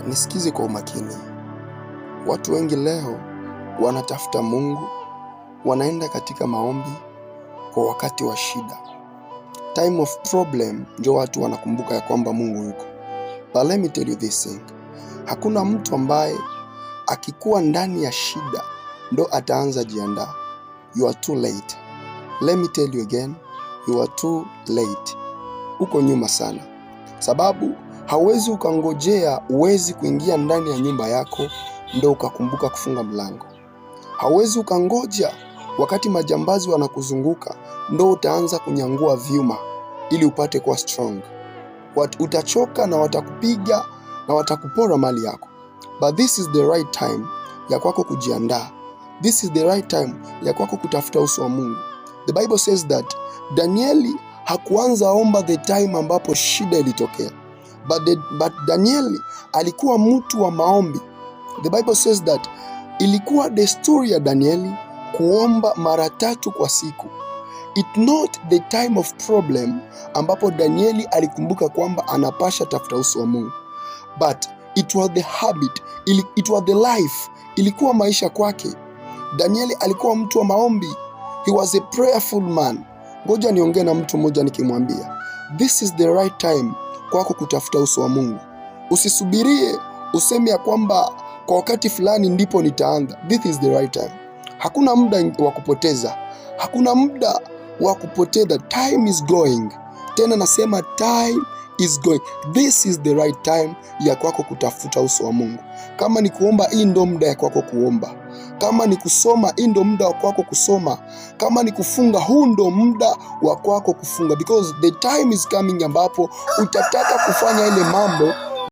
Nisikize kwa umakini. Watu wengi leo wanatafuta Mungu, wanaenda katika maombi kwa wakati wa shida. Time of problem ndio watu wanakumbuka ya kwamba Mungu yuko. But let me tell you this thing. Hakuna mtu ambaye akikuwa ndani ya shida ndo ataanza jiandaa. You are too late. Let me tell you again, you are too late. Uko nyuma sana. Sababu hauwezi ukangojea uwezi kuingia ndani ya nyumba yako ndo ukakumbuka kufunga mlango. Hauwezi ukangoja wakati majambazi wanakuzunguka ndo utaanza kunyangua vyuma ili upate kuwa strong. Utachoka na watakupiga na watakupora mali yako. But this is the right time ya kwako kujiandaa. This is the right time ya kwako kutafuta uso wa Mungu. The Bible says that Danieli hakuanza omba the time ambapo shida ilitokea. But Danieli alikuwa mtu wa maombi. The Bible says that ilikuwa desturi ya Danieli kuomba mara 3 kwa siku. It not the time of problem ambapo Danieli alikumbuka kwamba anapasha tafuta uso wa Mungu. But it was the habit, it was the life, ilikuwa maisha kwake. Danieli alikuwa mtu wa maombi. He was a prayerful man. Ngoja niongee na mtu mmoja nikimwambia, this is the right time kwako kutafuta uso wa Mungu. Usisubirie useme ya kwamba kwa wakati fulani ndipo nitaanza. This is the right time. Hakuna muda wa kupoteza. Hakuna muda wa kupoteza. Time is going. Tena nasema time is going. This is the right time ya kwako kutafuta uso wa Mungu. Kama ni kuomba, hii ndo muda ya kwako kuomba. Kama ni kusoma, hii ndo muda wa kwako kusoma. Kama ni kufunga, huu ndo muda wa kwako kufunga, because the time is coming ambapo utataka kufanya ile mambo